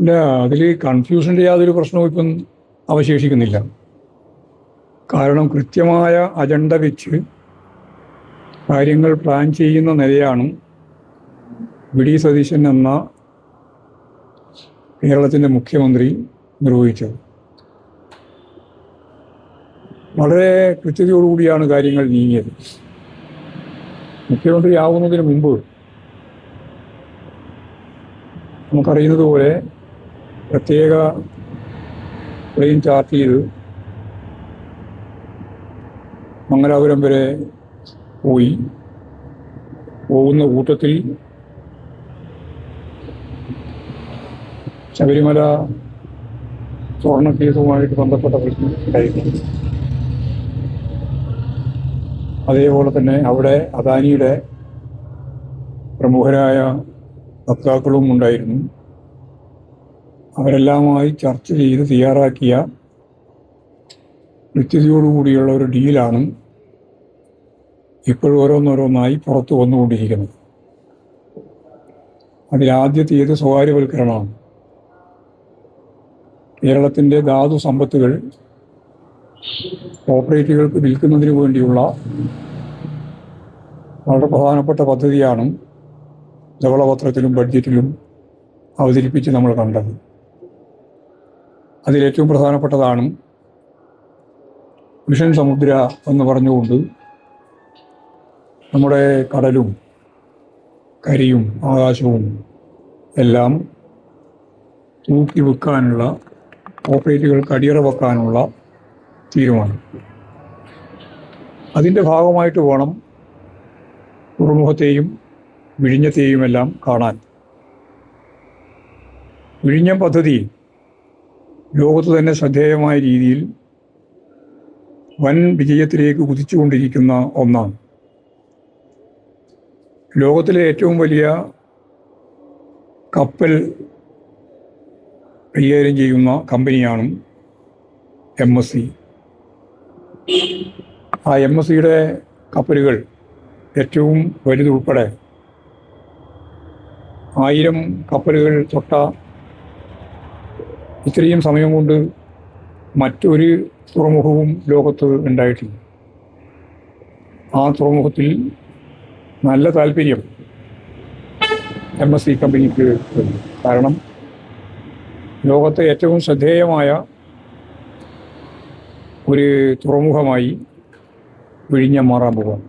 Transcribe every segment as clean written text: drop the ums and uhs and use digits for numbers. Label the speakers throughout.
Speaker 1: ഇല്ല, അതിൽ കൺഫ്യൂഷൻ്റെ യാതൊരു പ്രശ്നവും ഇപ്പം അവശേഷിക്കുന്നില്ല. കാരണം കൃത്യമായ അജണ്ട വെച്ച് കാര്യങ്ങൾ പ്ലാൻ ചെയ്യുന്ന നിലയാണ് വി.ഡി. സതീശൻ എന്ന കേരളത്തിൻ്റെ മുഖ്യമന്ത്രി നിർവഹിച്ചത്. വളരെ കൃത്യതയോടുകൂടിയാണ് കാര്യങ്ങൾ നീങ്ങിയത്. മുഖ്യമന്ത്രി ആവുന്നതിന് മുമ്പ് നമുക്കറിയുന്നത് പോലെ പ്രത്യേക പ്ലെയിൻ ചാർട്ട് ചെയ്ത് മംഗലാപുരം വരെ പോയി. പോകുന്ന കൂട്ടത്തിൽ ശബരിമല സ്വർണ്ണ കേസുമായിട്ട് ബന്ധപ്പെട്ട പ്രശ്നം ഉണ്ടായിരുന്നു. അതേപോലെ തന്നെ അവിടെ അദാനിയുടെ പ്രമുഖരായ വക്താക്കളും ഉണ്ടായിരുന്നു. അവരെല്ലാമായി ചർച്ച ചെയ്ത് തയ്യാറാക്കിയ കൃത്യതയോടുകൂടിയുള്ള ഒരു ഡീലാണ് ഇപ്പോൾ ഓരോന്നോരോന്നായി പുറത്തു വന്നുകൊണ്ടിരിക്കുന്നത്. അതിലാദ്യത്തേത് സ്വകാര്യവൽക്കരണമാണ്. കേരളത്തിൻ്റെ ധാതു സമ്പത്തുകൾ കോർപ്പറേറ്റുകൾക്ക് വിൽക്കുന്നതിന് വേണ്ടിയുള്ള വളരെ പ്രധാനപ്പെട്ട പദ്ധതിയാണ് ധവളപത്രത്തിലും ബഡ്ജറ്റിലും അവതരിപ്പിച്ച് നമ്മൾ കണ്ടത്. അതിലേറ്റവും പ്രധാനപ്പെട്ടതാണ് മിഷൻ സമുദ്ര എന്ന് പറഞ്ഞുകൊണ്ട് നമ്മുടെ കടലും കരിയും ആകാശവും എല്ലാം തൂക്കി വെക്കാനുള്ള, കോർപ്പറേറ്റുകൾക്ക് അടിയറ വെക്കാനുള്ള തീരുമാനം. അതിൻ്റെ ഭാഗമായിട്ട് വേണം തുറമുഖത്തെയും വിഴിഞ്ഞത്തെയുമെല്ലാം കാണാൻ. വിഴിഞ്ഞം പദ്ധതി ലോകത്ത് തന്നെ ശ്രദ്ധേയമായ രീതിയിൽ വൻ വിജയത്തിലേക്ക് കുതിച്ചുകൊണ്ടിരിക്കുന്ന ഒന്നാണ്. ലോകത്തിലെ ഏറ്റവും വലിയ കപ്പൽ കൈകാര്യം ചെയ്യുന്ന കമ്പനിയാണ് MSC. ആ MSCയുടെ കപ്പലുകൾ ഏറ്റവും വലുതുൾപ്പെടെ 1000 കപ്പലുകൾ തൊട്ട ഇത്രയും സമയം കൊണ്ട് മറ്റൊരു തുറമുഖവും ലോകത്ത് ഉണ്ടായിട്ടില്ല. ആ തുറമുഖത്തിൽ നല്ല താല്പര്യം MSC കമ്പനിക്ക് ഉണ്ട്. കാരണം ലോകത്തെ ഏറ്റവും ശ്രദ്ധേയമായ ഒരു തുറമുഖമായി വിഴിഞ്ഞം മാറാൻ പോവുകയാണ്.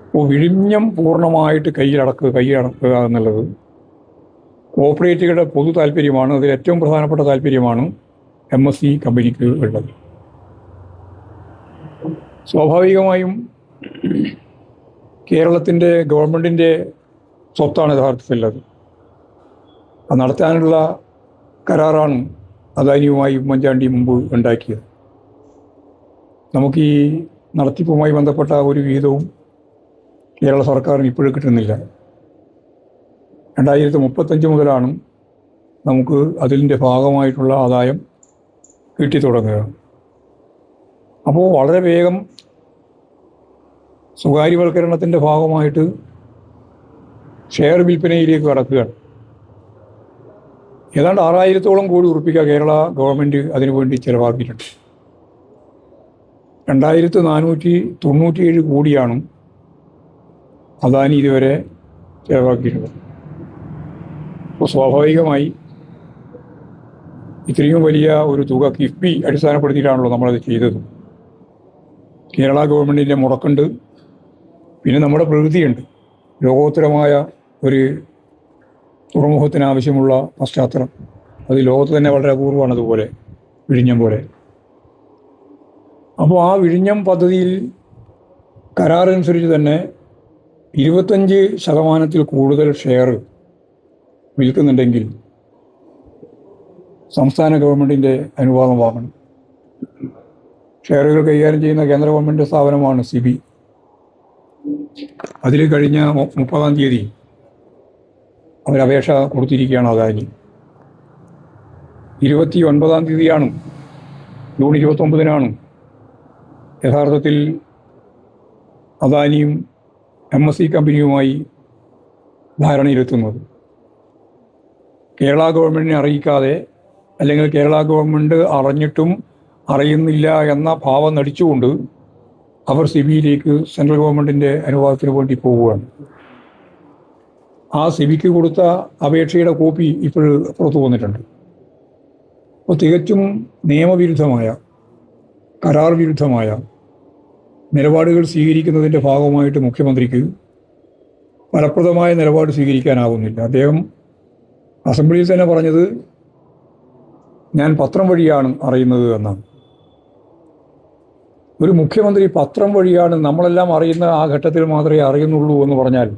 Speaker 1: അപ്പോൾ വിഴിഞ്ഞം പൂർണ്ണമായിട്ട് കൈയടക്കുക എന്നുള്ളത് കോർപ്പറേറ്റുകളുടെ പൊതു താല്പര്യമാണ്. അതിൽ ഏറ്റവും പ്രധാനപ്പെട്ട താല്പര്യമാണ് MSC കമ്പനിക്ക് ഉള്ളത്. സ്വാഭാവികമായും കേരളത്തിൻ്റെ ഗവൺമെൻറ്റിൻ്റെ സ്വത്താണ് യഥാർത്ഥത്തിൽ അത്. അത് നടത്താനുള്ള കരാറാണ് അദാനിയുമായി ഉമ്മൻചാണ്ടി മുമ്പ് ഉണ്ടാക്കിയത്. നമുക്ക് ഈ നടത്തിപ്പുമായി ബന്ധപ്പെട്ട ഒരു വിഹിതവും കേരള സർക്കാരിന് ഇപ്പോഴും കിട്ടുന്നില്ല. 2035 മുതലാണ് നമുക്ക് അതിൻ്റെ ഭാഗമായിട്ടുള്ള ആദായം കിട്ടിത്തുടങ്ങുക. അപ്പോൾ വളരെ വേഗം സ്വകാര്യവൽക്കരണത്തിൻ്റെ ഭാഗമായിട്ട് ഷെയർ വിൽപ്പനയിലേക്ക് കടക്കുകയാണ്. ഏതാണ്ട് 6000-ഓളം കോടി ഉറുപ്പിക കേരള ഗവൺമെൻറ് അതിനുവേണ്ടി ചിലവാക്കിയിട്ടുണ്ട്. 2497 കോടിയാണ് അദാനി ഇതുവരെ ചിലവാക്കിയിട്ടുള്ളത്. അപ്പോൾ സ്വാഭാവികമായി ഇത്രയും വലിയ ഒരു തുക കിഫ്ബി അടിസ്ഥാനപ്പെടുത്തിയിട്ടാണല്ലോ നമ്മളത് ചെയ്തത്. കേരള ഗവൺമെൻറ്റിൻ്റെ മുടക്കുണ്ട്, പിന്നെ നമ്മുടെ പ്രകൃതിയുണ്ട്. ലോകോത്തരമായ ഒരു തുറമുഖത്തിനാവശ്യമുള്ള പശ്ചാത്തലം അത് ലോകത്ത് തന്നെ വളരെ അപൂർവമാണ്, അതുപോലെ വിഴിഞ്ഞം പോലെ. അപ്പോൾ ആ വിഴിഞ്ഞം പദ്ധതിയിൽ കരാറനുസരിച്ച് തന്നെ 25% കൂടുതൽ ഷെയർ വിൽക്കുന്നുണ്ടെങ്കിൽ സംസ്ഥാന ഗവൺമെൻറ്റിൻ്റെ അനുവാദം വാങ്ങണം. ഷെയറുകൾ കൈകാര്യം ചെയ്യുന്ന കേന്ദ്ര ഗവൺമെൻറ് സ്ഥാപനമാണ് SEBI. അതിൽ കഴിഞ്ഞ 30-ാം തീയതി അവരപേക്ഷ കൊടുത്തിരിക്കുകയാണ് അദാനി. 29-ാം തീയതിയാണ്, ജൂൺ 29-നാണ് യഥാർത്ഥത്തിൽ അദാനിയും MSC കമ്പനിയുമായി ധാരണയിലെത്തുന്നത്. കേരള ഗവൺമെൻറ്റിനെ അറിയിക്കാതെ, അല്ലെങ്കിൽ കേരള ഗവൺമെൻറ് അറിഞ്ഞിട്ടും അറിയുന്നില്ല എന്ന ഭാവം നടിച്ചുകൊണ്ട് അവർ സിബിയിലേക്ക് സെൻട്രൽ ഗവൺമെൻറ്റിൻ്റെ അനുവാദത്തിന് വേണ്ടി പോവുകയാണ്. ആ സിബിക്ക് കൊടുത്ത അപേക്ഷയുടെ കോപ്പി ഇപ്പോൾ പുറത്തു വന്നിട്ടുണ്ട്. അപ്പോൾ തികച്ചും നിയമവിരുദ്ധമായ, കരാർ വിരുദ്ധമായ നിലപാടുകൾ സ്വീകരിക്കുന്നതിൻ്റെ ഭാഗമായിട്ട് മുഖ്യമന്ത്രിക്ക് ഫലപ്രദമായ നിലപാട് സ്വീകരിക്കാനാവുന്നില്ല. അദ്ദേഹം അസംബ്ലിയിൽ തന്നെ പറഞ്ഞത് ഞാൻ പത്രം വഴിയാണ് അറിയുന്നത് എന്നാണ്. ഒരു മുഖ്യമന്ത്രി പത്രം വഴിയാണ് നമ്മളെല്ലാം അറിയുന്ന ആ ഘട്ടത്തിൽ മാത്രമേ അറിയുന്നുള്ളൂ എന്ന് പറഞ്ഞാൽ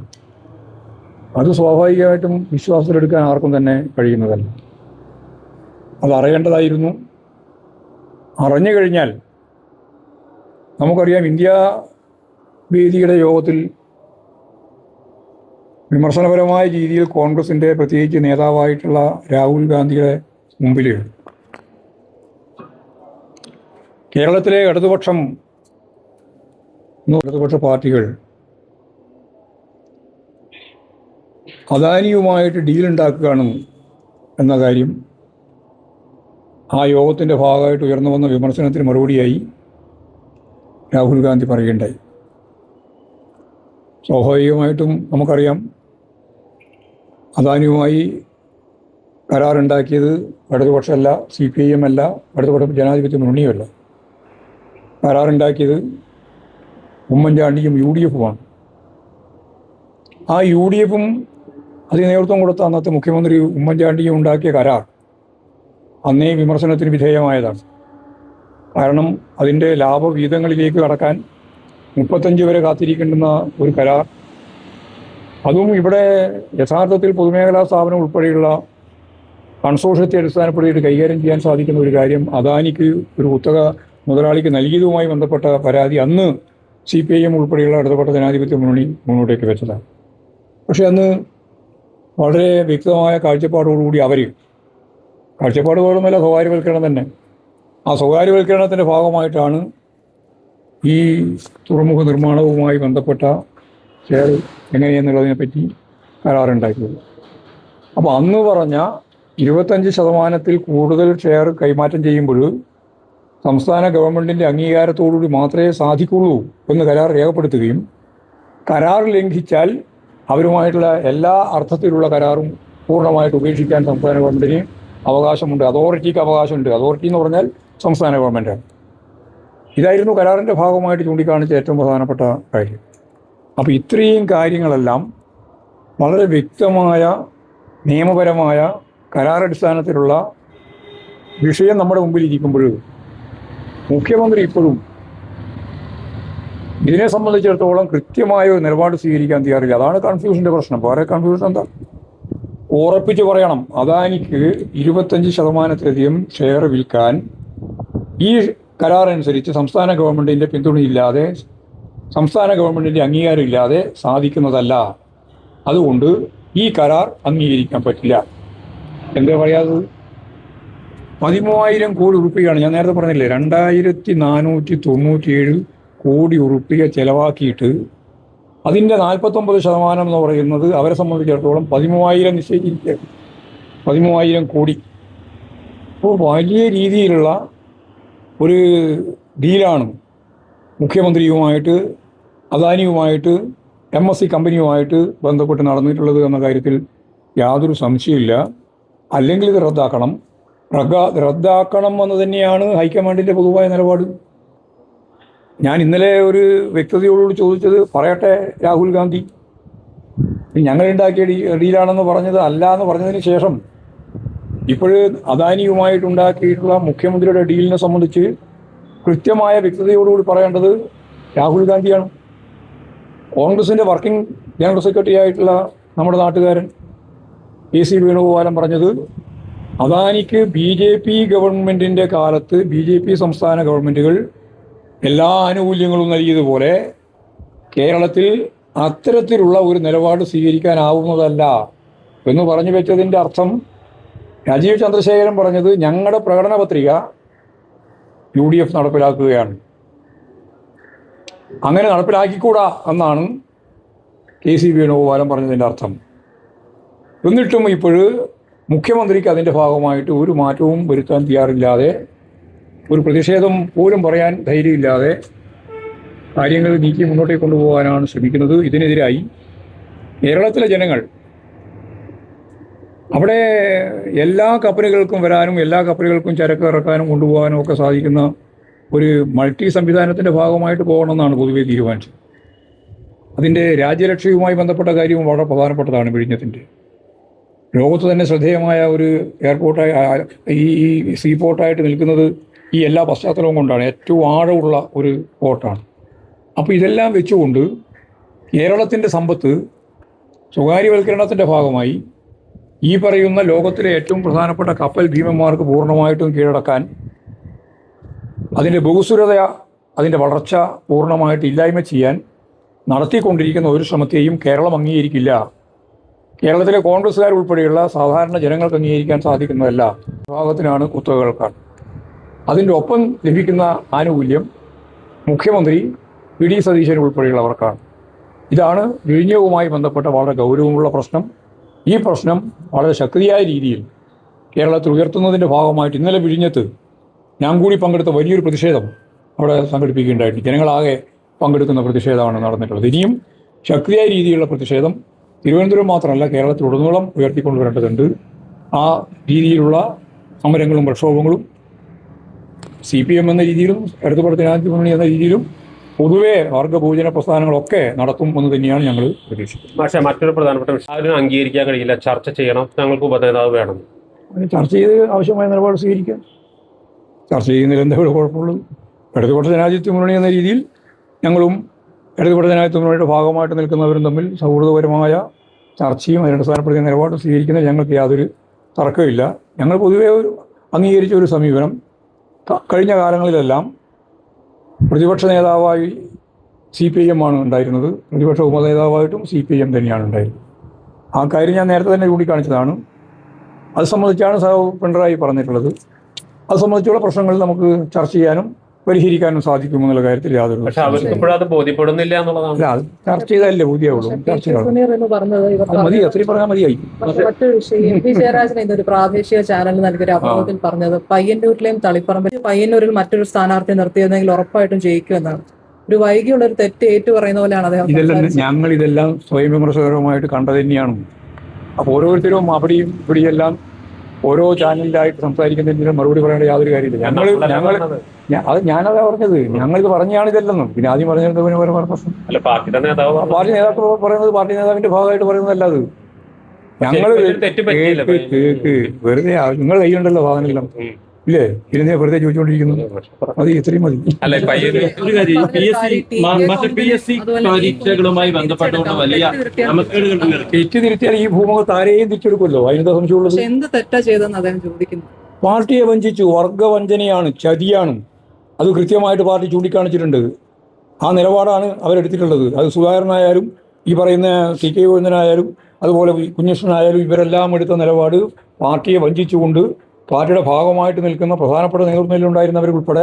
Speaker 1: അത് സ്വാഭാവികമായിട്ടും വിശ്വാസത്തിലെടുക്കാൻ ആർക്കും തന്നെ കഴിയുന്നതല്ല. അത് അറിയേണ്ടതായിരുന്നു. അറിഞ്ഞു കഴിഞ്ഞാൽ നമുക്കറിയാം, ഇന്ത്യ വേദിയുടെ യോഗത്തിൽ വിമർശനപരമായ രീതിയിൽ കോൺഗ്രസിൻ്റെ പ്രത്യേകിച്ച് നേതാവായിട്ടുള്ള രാഹുൽ ഗാന്ധിയുടെ മുമ്പിൽ കേരളത്തിലെ ഇടതുപക്ഷ പാർട്ടികൾ അദാനിയുമായിട്ട് ഡീലുണ്ടാക്കുകയാണ് എന്ന കാര്യം ആ യോഗത്തിൻ്റെ ഭാഗമായിട്ട് ഉയർന്നു വന്ന വിമർശനത്തിന് മറുപടിയായി രാഹുൽ ഗാന്ധി പറയുകയുണ്ടായി. സ്വാഭാവികമായിട്ടും നമുക്കറിയാം, അദാനിയുമായി കരാറുണ്ടാക്കിയത് ഇടതുപക്ഷമല്ല, CPIM അല്ല, ഇടതുപക്ഷ ജനാധിപത്യ മുന്നണിയുമല്ല. കരാറുണ്ടാക്കിയത് ഉമ്മൻചാണ്ടിയും UDFുമാണ്. ആ UDFും അതിന് നേതൃത്വം കൊടുത്ത അന്നത്തെ മുഖ്യമന്ത്രി ഉമ്മൻചാണ്ടിയും ഉണ്ടാക്കിയ കരാർ അന്നേ വിമർശനത്തിന് വിധേയമായതാണ്. കാരണം അതിൻ്റെ ലാഭവിഹിതങ്ങളിലേക്ക് കടക്കാൻ 35 വരെ കാത്തിരിക്കേണ്ടുന്ന ഒരു കരാർ, അതും ഇവിടെ യഥാർത്ഥത്തിൽ പൊതുമേഖലാ സ്ഥാപനം ഉൾപ്പെടെയുള്ള കൺസോർഷ്യത്തെ അടിസ്ഥാനപ്പെടുത്തിയിട്ട് കൈകാര്യം ചെയ്യാൻ സാധിക്കുന്ന ഒരു കാര്യം അദാനിക്ക് ഒരു കുത്തക മുതലാളിക്ക് നൽകിയതുമായി ബന്ധപ്പെട്ട പരാതി അന്ന് CPIM ഉൾപ്പെടെയുള്ള ഇടതുപക്ഷ ജനാധിപത്യ മുന്നണി മുന്നോട്ടേക്ക് വെച്ചതാണ്. പക്ഷെ അന്ന് വളരെ വ്യക്തമായ കാഴ്ചപ്പാടോടുകൂടി കാഴ്ചപ്പാട് പോലുമല്ല, സ്വകാര്യവൽക്കരണം തന്നെ. ആ സ്വകാര്യവൽക്കരണത്തിൻ്റെ ഭാഗമായിട്ടാണ് ഈ തുറമുഖ നിർമ്മാണവുമായി ബന്ധപ്പെട്ട ഷെയർ എങ്ങനെയെന്നുള്ളതിനെപ്പറ്റി കരാറുണ്ടാക്കിയത്. അപ്പോൾ അന്ന് പറഞ്ഞ 25% കൂടുതൽ ഷെയർ കൈമാറ്റം ചെയ്യുമ്പോൾ സംസ്ഥാന ഗവൺമെൻറ്റിൻ്റെ അംഗീകാരത്തോടുകൂടി മാത്രമേ സാധിക്കുള്ളൂ എന്ന് കരാർ രേഖപ്പെടുത്തുകയും കരാർ ലംഘിച്ചാൽ അവരുമായിട്ടുള്ള എല്ലാ അർത്ഥത്തിലുള്ള കരാറും പൂർണ്ണമായിട്ട് ഉപേക്ഷിക്കാൻ സംസ്ഥാന ഗവൺമെൻറ്റിന് അവകാശമുണ്ട്, അതോറിറ്റിക്ക് അവകാശമുണ്ട്. അതോറിറ്റി എന്ന് പറഞ്ഞാൽ സംസ്ഥാന ഗവൺമെൻറ്റാണ്. ഇതായിരുന്നു കരാറിൻ്റെ ഭാഗമായിട്ട് ചൂണ്ടിക്കാണിച്ച ഏറ്റവും പ്രധാനപ്പെട്ട കാര്യം. അപ്പോൾ ഇത്രയും കാര്യങ്ങളെല്ലാം വളരെ വ്യക്തമായ നിയമപരമായ കരാറടിസ്ഥാനത്തിലുള്ള വിഷയം നമ്മുടെ മുമ്പിൽ ഇരിക്കുമ്പോൾ മുഖ്യമന്ത്രി ഇപ്പോഴും ഇതിനെ സംബന്ധിച്ചിടത്തോളം കൃത്യമായ ഒരു നിലപാട് സ്വീകരിക്കാൻ തയ്യാറില്ല. അതാണ് കൺഫ്യൂഷൻ്റെ പ്രശ്നം. വേറെ കൺഫ്യൂഷൻ എന്താ? ഉറപ്പിച്ച് പറയണം, അദാനിക്ക് 25%-ലധികം ഷെയർ വിൽക്കാൻ ഈ കരാറനുസരിച്ച് സംസ്ഥാന ഗവൺമെൻറ്റിൻ്റെ പിന്തുണയില്ലാതെ, സംസ്ഥാന ഗവൺമെൻറ്റിൻ്റെ അംഗീകാരം ഇല്ലാതെ സാധിക്കുന്നതല്ല. അതുകൊണ്ട് ഈ കരാർ അംഗീകരിക്കാൻ പറ്റില്ല. എന്താ പറയാത്തത്? 13,000 കോടി ഉറുപ്പികയാണ്. ഞാൻ നേരത്തെ പറഞ്ഞില്ലേ, 2,497 കോടി ഉറുപ്പിക ചെലവാക്കിയിട്ട് അതിൻ്റെ 49% എന്ന് പറയുന്നത് അവരെ സംബന്ധിച്ചിടത്തോളം 13,000 നിശ്ചയിച്ചിരിക്കുക. 13,000 കോടി. അപ്പോൾ വലിയ രീതിയിലുള്ള ഒരു ഡീലാണ് മുഖ്യമന്ത്രിയുമായിട്ട്, അദാനിയുമായിട്ട്, MSC കമ്പനിയുമായിട്ട് ബന്ധപ്പെട്ട് നടന്നിട്ടുള്ളത് എന്ന കാര്യത്തിൽ യാതൊരു സംശയമില്ല. അല്ലെങ്കിൽ ഇത് റദ്ദാക്കണം എന്ന് തന്നെയാണ് ഹൈക്കമാൻഡിൻ്റെ പൊതുവായ നിലപാട്. ഞാൻ ഇന്നലെ ഒരു വ്യക്തതയോടുകൂടി ചോദിച്ചത്, പറയട്ടെ രാഹുൽ ഗാന്ധി, ഞങ്ങളുണ്ടാക്കിയ ഡീലാണെന്ന് പറഞ്ഞത് അല്ല എന്ന് പറഞ്ഞതിന് ശേഷം ഇപ്പോൾ അദാനിയുമായിട്ടുണ്ടാക്കിയിട്ടുള്ള മുഖ്യമന്ത്രിയുടെ ഡീലിനെ സംബന്ധിച്ച് കൃത്യമായ വ്യക്തതയോടുകൂടി പറയേണ്ടത് രാഹുൽ ഗാന്ധിയാണ്. കോൺഗ്രസിൻ്റെ വർക്കിംഗ് ജനറൽ സെക്രട്ടറി ആയിട്ടുള്ള നമ്മുടെ നാട്ടുകാരൻ AC വേണുഗോപാലൻ പറഞ്ഞത്, അദാനിക്ക് BJP ഗവൺമെൻറ്റിൻ്റെ കാലത്ത് BJP സംസ്ഥാന ഗവൺമെൻറ്റുകൾ എല്ലാ ആനുകൂല്യങ്ങളും നൽകിയതുപോലെ കേരളത്തിൽ അത്തരത്തിലുള്ള ഒരു നിലപാട് സ്വീകരിക്കാനാവുന്നതല്ല എന്ന് പറഞ്ഞു വെച്ചതിൻ്റെ അർത്ഥം, രാജീവ് ചന്ദ്രശേഖരൻ പറഞ്ഞത് ഞങ്ങളുടെ പ്രകടന പത്രിക UDF നടപ്പിലാക്കുകയാണ്, അങ്ങനെ നടപ്പിലാക്കിക്കൂടാ എന്നാണ് KC വേണുഗോപാലൻ പറഞ്ഞതിൻ്റെ അർത്ഥം. എന്നിട്ടും ഇപ്പോൾ മുഖ്യമന്ത്രിക്ക് അതിൻ്റെ ഭാഗമായിട്ട് ഒരു മാറ്റവും വരുത്താൻ തയ്യാറില്ലാതെ, ഒരു പ്രതിഷേധം പോലും പറയാൻ ധൈര്യമില്ലാതെ കാര്യങ്ങൾ നീക്കി മുന്നോട്ടേക്ക് കൊണ്ടുപോകാനാണ് ശ്രമിക്കുന്നത്. ഇതിനെതിരായി കേരളത്തിലെ ജനങ്ങൾ, അവിടെ എല്ലാ കപ്പലുകൾക്കും വരാനും എല്ലാ കപ്പലുകൾക്കും ചരക്ക് ഇറക്കാനും കൊണ്ടുപോകാനും ഒക്കെ സാധിക്കുന്ന ഒരു മൾട്ടി സംവിധാനത്തിൻ്റെ ഭാഗമായിട്ട് പോകണമെന്നാണ് പൊതുവെ തീരുമാനിച്ചത്. അതിൻ്റെ രാജ്യരക്ഷയുമായി ബന്ധപ്പെട്ട കാര്യവും വളരെ പ്രധാനപ്പെട്ടതാണ്. വിഴിഞ്ഞത്തിൻ്റെ ലോകത്ത് തന്നെ ശ്രദ്ധേയമായ ഒരു എയർപോർട്ടായി, ഈ സീപോർട്ടായിട്ട് നിൽക്കുന്നത് ഈ എല്ലാ പശ്ചാത്തലവും കൊണ്ടാണ്. ഏറ്റവും ആഴമുള്ള ഒരു പോർട്ടാണ്. അപ്പോൾ ഇതെല്ലാം വെച്ചുകൊണ്ട് കേരളത്തിൻ്റെ സമ്പത്ത് സ്വകാര്യവൽക്കരണത്തിൻ്റെ ഭാഗമായി ഈ പറയുന്ന ലോകത്തിലെ ഏറ്റവും പ്രധാനപ്പെട്ട കപ്പൽ ഭീമന്മാർക്ക് പൂർണ്ണമായിട്ടും കീഴടക്കാൻ, അതിൻ്റെ ബഹുസുരത, അതിൻ്റെ വളർച്ച പൂർണ്ണമായിട്ട് ഇല്ലായ്മ ചെയ്യാൻ നടത്തിക്കൊണ്ടിരിക്കുന്ന ഒരു ശ്രമത്തെയും കേരളം അംഗീകരിക്കില്ല. കേരളത്തിലെ കോൺഗ്രസ്സുകാർ ഉൾപ്പെടെയുള്ള സാധാരണ ജനങ്ങൾക്ക് അംഗീകരിക്കാൻ സാധിക്കുന്നതല്ല. വിഭാഗത്തിനാണ്, കുത്തകകൾക്കാണ്. അതിൻ്റെ ഒപ്പം ലഭിക്കുന്ന ആനുകൂല്യം മുഖ്യമന്ത്രി വി ഡി സതീശൻ ഉൾപ്പെടെയുള്ളവർക്കാണ്. ഇതാണ് വിഴിഞ്ഞവുമായി ബന്ധപ്പെട്ട വളരെ ഗൗരവമുള്ള പ്രശ്നം. ഈ പ്രശ്നം വളരെ ശക്തിയായ രീതിയിൽ കേരളത്തിൽ ഉയർത്തുന്നതിൻ്റെ ഭാഗമായിട്ട് ഇന്നലെ വിഴിഞ്ഞത്ത് ഞാൻ കൂടി പങ്കെടുത്ത വലിയൊരു പ്രതിഷേധം അവിടെ സംഘടിപ്പിക്കുകയുണ്ടായിട്ട് ജനങ്ങളാകെ പങ്കെടുക്കുന്ന പ്രതിഷേധമാണ് നടന്നിട്ടുള്ളത്. ഇനിയും ശക്തിയായ രീതിയിലുള്ള പ്രതിഷേധം തിരുവനന്തപുരം മാത്രമല്ല കേരളത്തിലുടനീളം ഉയർത്തിക്കൊണ്ടുവരേണ്ടതുണ്ട്. ആ രീതിയിലുള്ള സമരങ്ങളും പ്രക്ഷോഭങ്ങളും CPM എന്ന രീതിയിലും ഇടതുപക്ഷ ജനാധിപത്യ മുന്നണി എന്ന രീതിയിലും പൊതുവെ വർഗഭോജന പ്രസ്ഥാനങ്ങളൊക്കെ നടത്തും എന്ന് തന്നെയാണ് ഞങ്ങൾ പ്രതീക്ഷിക്കുന്നത്.
Speaker 2: പക്ഷേ മറ്റൊരു പ്രധാനപ്പെട്ട വിഷയം അതിന് അംഗീകരിക്കാൻ കഴിയില്ല, ചർച്ച ചെയ്യണം, ഞങ്ങൾക്ക് ഉപനേതാവ് വേണം.
Speaker 1: ചർച്ച ചെയ്ത് ആവശ്യമായ നിലപാട് സ്വീകരിക്കാം. ചർച്ച ചെയ്യുന്നതിൽ എന്താ കുഴപ്പമുള്ളത്? ഇടതുപക്ഷ ജനാധിപത്യ മുന്നണി എന്ന രീതിയിൽ ഞങ്ങളും ഇടതുപക്ഷ ജനാധിപത്യ മുന്നണിയുടെ ഭാഗമായിട്ട് നിൽക്കുന്നവരും തമ്മിൽ സൗഹൃദപരമായ ചർച്ചയും അതിനടിസ്ഥാനപ്പെടുത്തിയ നിലപാട് സ്വീകരിക്കുന്നതിൽ ഞങ്ങൾക്ക് യാതൊരു തർക്കമില്ല. ഞങ്ങൾ പൊതുവെ അംഗീകരിച്ച ഒരു സമീപനം കഴിഞ്ഞ കാലങ്ങളിലെല്ലാം പ്രതിപക്ഷ നേതാവായി CPIM ആണ് ഉണ്ടായിരുന്നത്, പ്രതിപക്ഷ ഉപനേതാവായിട്ടും CPIM തന്നെയാണ് ഉണ്ടായിരുന്നത്. ആ കാര്യം ഞാൻ നേരത്തെ തന്നെ ചൂണ്ടിക്കാണിച്ചതാണ്. അത് സംബന്ധിച്ചാണ് പിണറായി പറഞ്ഞിട്ടുള്ളത്. അത് സംബന്ധിച്ചുള്ള പ്രശ്നങ്ങൾ നമുക്ക് ചർച്ച ചെയ്യാനും പരിഹരിക്കാനും സാധിക്കുമെന്നുള്ള കാര്യത്തിൽ യാതൊരു.
Speaker 2: പക്ഷെ അവർക്ക് ഇപ്പോഴും അത് ബോധ്യപ്പെടുന്നില്ല എന്നുള്ളതാണ്.
Speaker 1: അല്ല, അത് ചർച്ച ചെയ്താലല്ലേ ബോധ്യമാവുള്ളൂ. ചർച്ച മതി, അത്രയും പറഞ്ഞാൽ മതിയായി.
Speaker 3: മറ്റൊരു വിഷയം, പി ജയരാജൻ ഇതൊരു പ്രാദേശിക ചാനലിൽ നൽകിയൊരു അഭിമുഖത്തിൽ പറഞ്ഞത് പയ്യന്നൂരിലെയും തളിപ്പറമ്പിൽ പയ്യന്നൂരിൽ മറ്റൊരു സ്ഥാനാർത്ഥി നിർത്തിയതെങ്കിൽ ഉറപ്പായിട്ടും ജയിക്കുമെന്നാണ്. ഒരു വൈകിയുള്ള ഒരു തെറ്റ് ഏറ്റു പറയുന്ന പോലെയാണ് അദ്ദേഹം.
Speaker 1: ഞങ്ങൾ ഇതെല്ലാം സ്വയം വിമർശകരമായിട്ട് കണ്ടത് തന്നെയാണ്. അപ്പോൾ ഓരോരുത്തരും അവിടെയും ഇവിടെയെല്ലാം ഓരോ ചാനലിലായിട്ട് സംസാരിക്കുന്നതിന് മറുപടി പറയേണ്ട യാതൊരു കാര്യമില്ല. ഞാനതാ പറഞ്ഞത്, ഞങ്ങളിത് പറഞ്ഞാണ് ഇതല്ലെന്നും. പിന്നെ ആദ്യം പറഞ്ഞത് പിന്നെ പ്രശ്നം. പാർട്ടി നേതാക്കൾ പറയുന്നത് പാർട്ടി നേതാവിന്റെ ഭാഗമായിട്ട് പറയുന്നതല്ല. അത് ഞങ്ങൾ വെറുതെ നിങ്ങൾ കൈയുണ്ടല്ലോ സാധനമെല്ലാം ഇല്ലേ, പിന്നെ വെറുതെ ചോദിച്ചുകൊണ്ടിരിക്കുന്നത് മതി, ഇത്രയും മതി. തെറ്റ് തിരുത്തിയാൽ ഈ ഭൂമുഖത്ത് ആരെയും തിരിച്ചെടുക്കുമല്ലോ, അതിനെന്താ സംശയമുള്ളത്?
Speaker 3: എന്ത് തെറ്റാ ചെയ്തെന്ന് അദ്ദേഹം ചോദിക്കുന്നു.
Speaker 1: പാർട്ടിയെ വഞ്ചിച്ചു, വർഗവഞ്ചനയാണ്, ചതിയാണ്. അത് കൃത്യമായിട്ട് പാർട്ടി ചൂണ്ടിക്കാണിച്ചിട്ടുണ്ട്. ആ നിലപാടാണ് അവരെടുത്തിട്ടുള്ളത്. അത് സുധാകരനായാലും ഈ പറയുന്ന TK ഗോവിന്ദനായാലും അതുപോലെ കുഞ്ഞകൃഷ്ണനായാലും ഇവരെല്ലാം എടുത്ത നിലപാട് പാർട്ടിയെ വഞ്ചിച്ചുകൊണ്ട് പാർട്ടിയുടെ ഭാഗമായിട്ട് നിൽക്കുന്ന പ്രധാനപ്പെട്ട നേതൃനിലയിലുണ്ടായിരുന്നവരുൾപ്പെടെ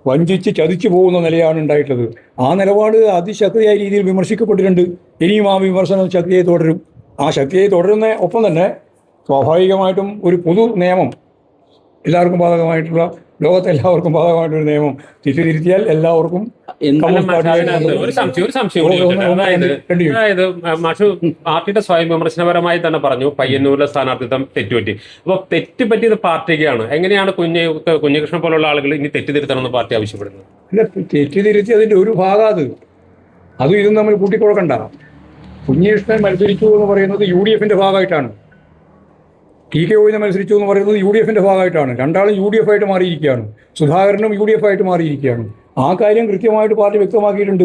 Speaker 1: വഞ്ചിച്ച് ചതിച്ചു പോകുന്ന നിലയാണ് ഉണ്ടായിട്ടുള്ളത്. ആ നിലപാട് അതിശക്തിയായ രീതിയിൽ വിമർശിക്കപ്പെട്ടിട്ടുണ്ട്. ഇനിയും ആ വിമർശനം ശക്തിയായി തുടരും. ആ ശക്തിയായി തുടരുന്ന ഒപ്പം തന്നെ സ്വാഭാവികമായിട്ടും ഒരു പൊതു നിയമം, എല്ലാവർക്കും ബാധകമായിട്ടുള്ള, ലോകത്തെ എല്ലാവർക്കും ബാധകമായിട്ടൊരു നിയമം തിരിച്ചാൽ എല്ലാവർക്കും.
Speaker 2: ഒരു സംശയം അതായത് മാഷു പാർട്ടിയുടെ സ്വയം വിമർശനപരമായി തന്നെ പറഞ്ഞു പയ്യന്നൂരിലെ സ്ഥാനാർത്ഥിത്വം തെറ്റുപറ്റി. അപ്പോൾ തെറ്റ് പറ്റിയത് പാർട്ടിക്കാണ്. എങ്ങനെയാണ് കുഞ്ഞകൃഷ്ണൻ പോലുള്ള ആളുകൾ ഇനി തെറ്റിതിരുത്തണമെന്ന് പാർട്ടി ആവശ്യപ്പെടുന്നത്?
Speaker 1: അല്ല, തെറ്റിതിരുത്തി അതിന്റെ ഒരു ഭാഗം അതും ഇതും നമ്മൾ കൂട്ടിക്കൊടുക്കണ്ട. കുഞ്ഞകൃഷ്ണൻ മത്സരിച്ചു എന്ന് പറയുന്നത് UDFന്റെ ഭാഗമായിട്ടാണ്. TK ഗോവിന്ദൻ മത്സരിച്ചു എന്ന് പറയുന്നത് UDFന്റെ ഭാഗമായിട്ടാണ്. രണ്ടാളും UDF ആയിട്ട് മാറിയിരിക്കുകയാണ്. സുധാകരനും UDF ആയിട്ട് മാറിയിരിക്കുകയാണ്. ആ കാര്യം കൃത്യമായിട്ട് പാർട്ടി വ്യക്തമാക്കിയിട്ടുണ്ട്.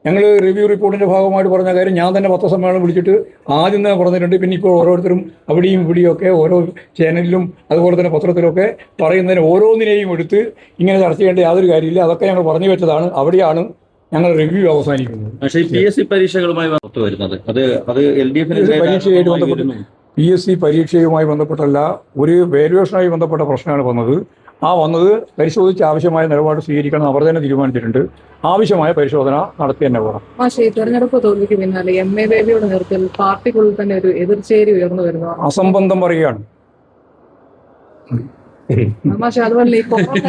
Speaker 1: ഞങ്ങൾ റിവ്യൂ റിപ്പോർട്ടിൻ്റെ ഭാഗമായിട്ട് പറഞ്ഞ കാര്യം ഞാൻ തന്നെ പത്രസമ്മേളനം വിളിച്ചിട്ട് ആദ്യം തന്നെ പറഞ്ഞിട്ടുണ്ട്. പിന്നെ ഇപ്പോൾ ഓരോരുത്തരും അവിടെയും ഇവിടെയൊക്കെ ഓരോ ചാനലിലും അതുപോലെ തന്നെ പത്രത്തിലൊക്കെ പറയുന്നതിന് ഓരോന്നിനെയും എടുത്ത് ഇങ്ങനെ ചർച്ച ചെയ്യേണ്ട യാതൊരു കാര്യമില്ല. അതൊക്കെ ഞങ്ങൾ പറഞ്ഞു വെച്ചതാണ്. അവിടെയാണ് ഞങ്ങൾ റിവ്യൂ അവസാനിക്കുന്നത്.
Speaker 4: പക്ഷേ PSC പരീക്ഷകളുമായി വരുന്നത് അത് LDF
Speaker 1: പരീക്ഷയായിട്ട് ബന്ധപ്പെട്ട് PSC പരീക്ഷയുമായി ബന്ധപ്പെട്ടല്ല, ഒരു വാല്യുവേഷനുമായി ബന്ധപ്പെട്ട പ്രശ്നമാണ് വന്നത്. പരിശോധിച്ച് ആവശ്യമായ നിലപാട് സ്വീകരിക്കണം അവർ തന്നെ തീരുമാനിച്ചിട്ടുണ്ട്. ആവശ്യമായ പരിശോധന നടത്തി തന്നെ പോകണം.
Speaker 3: തെരഞ്ഞെടുപ്പ് തോൽവിക്ക് പിന്നാലെ MA ബേബിയുടെ നേതൃത്വത്തിൽ പാർട്ടിക്കുള്ളിൽ തന്നെ ഒരു എതിർചേരി ഉയർന്നു വരുന്നു.
Speaker 1: അസംബന്ധം പറയുകയാണ്.
Speaker 3: പക്ഷെ അതുപോലെ ഈ കൊറോണ